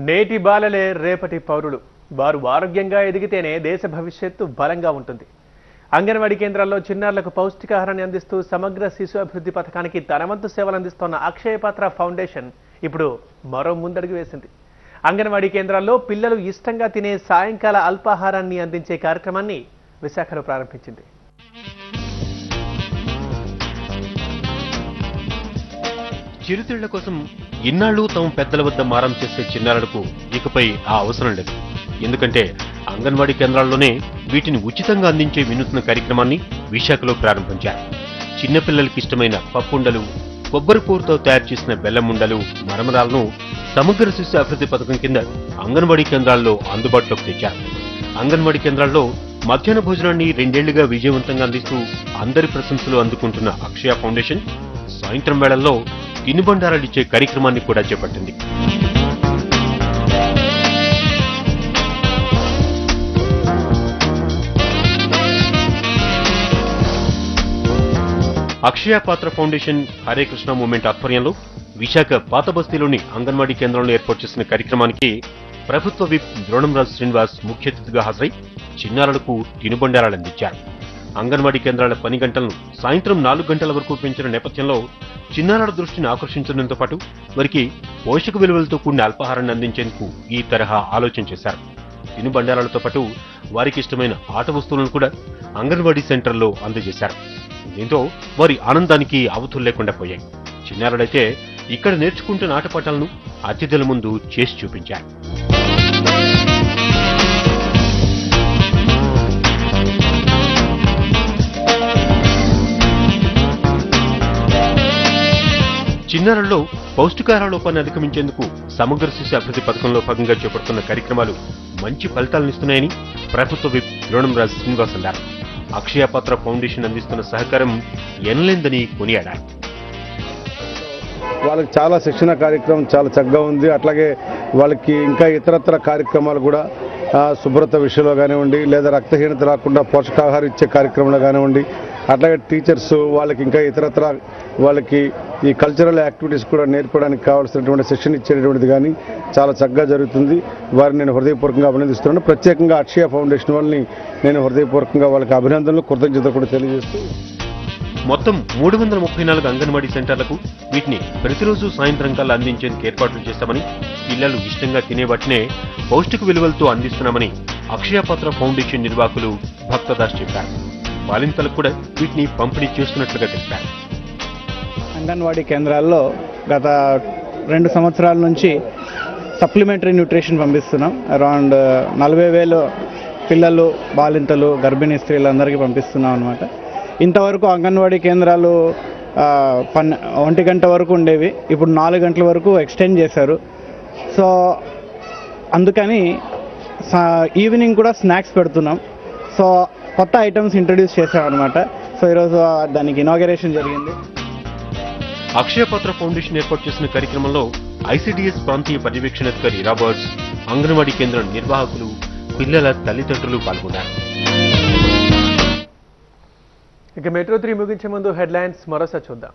నేటి బాలలే రేపటి పౌరులు. వారు ఆరోగ్యంగా ఎదిగితేనే దేశ భవిష్యత్తు బలంగా ఉంటుంది. అంగన్వాడీ కేంద్రాల్లో చిన్నారులకు పౌష్టికాహారాన్ని అందిస్తూ సమగ్ర శిశు అభివృద్ధి పథకానికి తన వంతు సేవలు అందిస్తున్న అక్షయ పాత్ర ఫౌండేషన్ ఇప్పుడు మరో ముందడుగు వేసింది. అంగన్వాడీ కేంద్రాల్లో పిల్లలు ఇష్టంగా తినే సాయంకాల అల్పాహారాన్ని అందించే కార్యక్రమాన్ని విశాఖలో ప్రారంభించింది. చిరుతిళ్ల కోసం ఇన్నాళ్లు తమ పెద్దల వద్ద మారం చేసే చిన్నారులకు ఇకపై ఆ అవసరం లేదు. ఎందుకంటే అంగన్వాడీ కేంద్రాల్లోనే వీటిని ఉచితంగా అందించే వినూత్న కార్యక్రమాన్ని విశాఖలో ప్రారంభించారు. చిన్నపిల్లలకి ఇష్టమైన పప్పుండలు, కొబ్బరి కూరతో తయారు చేసిన బెల్లం ఉండలు, మరమరాలను సమగ్ర శిశు అభివృద్ధి పథకం కింద అంగన్వాడీ కేంద్రాల్లో అందుబాటులోకి తెచ్చారు. అంగన్వాడీ కేంద్రాల్లో మధ్యాహ్న భోజనాన్ని 2 ఏళ్లుగా విజయవంతంగా అందిస్తూ అందరి ప్రశంసలు అందుకుంటున్న అక్షయ ఫౌండేషన్ సాయంత్రం వేళల్లో తినుబండారాలిచ్చే కార్యక్రమాన్ని కూడా చేపట్టింది. అక్షయ పాత్ర ఫౌండేషన్ హరే కృష్ణ మూవ్మెంట్ ఆధ్వర్యంలో విశాఖ పాత బస్తీలోని అంగన్వాడీ కేంద్రంలో ఏర్పాటు చేసిన కార్యక్రమానికి ప్రభుత్వ విప్ ద్రోణంరాజు శ్రీనివాస్ ముఖ్య అతిథిగా హాజరై చిన్నారులకు తినుబండారాలందించారు. అంగన్వాడీ కేంద్రాల పని గంటలను సాయంత్రం 4 గంటల వరకు పెంచిన నేపథ్యంలో చిన్నారుల దృష్టిని ఆకర్షించడంతో పాటు వారికి పోషక విలువలతో కూడిన అల్పాహారాన్ని అందించేందుకు ఈ తరహా ఆలోచన చేశారు. తినుబండారాలతో పాటు వారికి ఇష్టమైన ఆట వస్తువులను కూడా అంగన్వాడీ సెంటర్లో అందజేశారు. దీంతో వారి ఆనందానికి అవధులు లేకుండా పోయాయి. చిన్నారులైతే ఇక్కడ నేర్చుకుంటున్న ఆటపాటాలను అతిథుల ముందు చేసి చూపించారు. చిన్నారుల్లో పౌష్టికాహార లోపాన్ని అధిగమించేందుకు సమగ్ర శిశు అభివృద్ధి పథకంలో భాగంగా చేపడుతున్న కార్యక్రమాలు మంచి ఫలితాలనిస్తున్నాయని ప్రభుత్వ విప్ ద్రోణంరాజు శ్రీనివాస్ అన్నారు. అక్షయ పాత్ర ఫౌండేషన్ అందిస్తున్న సహకారం ఎనలేందని కొనియాడారు. వాళ్ళకి చాలా శిక్షణ కార్యక్రమం చాలా చక్కగా ఉంది. అట్లాగే వాళ్ళకి ఇంకా ఇతరత్ర కార్యక్రమాలు కూడా శుభ్రత విషయంలో కానివ్వండి, లేదా రక్తహీనత రాకుండా పోషకాహారం ఇచ్చే కార్యక్రమంలో కానివ్వండి, అట్లాగే టీచర్స్ వాళ్ళకి ఇంకా ఇతరత్ర వాళ్ళకి ఈ కల్చరల్ యాక్టివిటీస్ కూడా నేర్పడానికి కావాల్సినటువంటి శిక్షణ ఇచ్చేటటువంటిది కానీ చాలా చక్కగా జరుగుతుంది. వారిని నేను హృదయపూర్వకంగా అభినందిస్తున్నాను. ప్రత్యేకంగా అక్షయ ఫౌండేషన్ వాళ్ళని నేను హృదయపూర్వకంగా వాళ్ళకి అభినందనలు, కృతజ్ఞత కూడా తెలియజేస్తూ మొత్తం 334 అంగన్వాడీ సెంటర్లకు వీటిని ప్రతిరోజు సాయంత్రం కల్లా అందించేందుకు ఏర్పాట్లు చేస్తామని, పిల్లలు ఇష్టంగా తినే వాటినే పౌష్టిక విలువలతో అందిస్తున్నామని అక్షయ పాత్ర ఫౌండేషన్ నిర్వాహకులు భక్తదాస్ చెప్పారు. బాలింతలకు కూడా వీటిని పంపిణీ చేస్తున్నట్లుగా తెలిపారు. అంగన్వాడీ కేంద్రాల్లో గత 2 సంవత్సరాల నుంచి సప్లిమెంటరీ న్యూట్రిషన్ పంపిస్తున్నాం. అరౌండ్ 40,000 పిల్లలు, బాలింతలు, గర్భిణీ స్త్రీలందరికీ పంపిస్తున్నాం అన్నమాట. ఇంతవరకు అంగన్వాడీ కేంద్రాలు 1 గంట వరకు ఉండేవి, ఇప్పుడు 4 గంటల వరకు ఎక్స్టెండ్ చేశారు. సో అందుకని ఈవినింగ్ కూడా స్నాక్స్ పెడుతున్నాం. సో కొత్త ఐటమ్స్ ఇంట్రడ్యూస్ చేశామన్నమాట. సో ఈరోజు దానికి ఇనాగరేషన్ జరిగింది. అక్షయ పాత్ర ఫౌండేషన్ ఏర్పాటు చేసిన కార్యక్రమంలో ఐసిడిఎస్ ప్రాంతీయ పర్యవేక్షణాధికారి రాబర్ట్స్, అంగన్వాడీ కేంద్రం నిర్వాహకులు, పిల్లల తల్లిదండ్రులు పాల్గొన్నారు. ఇక మెట్రో 3 ముగించే ముందు హెడ్లైన్స్ మరోసారి చూద్దాం.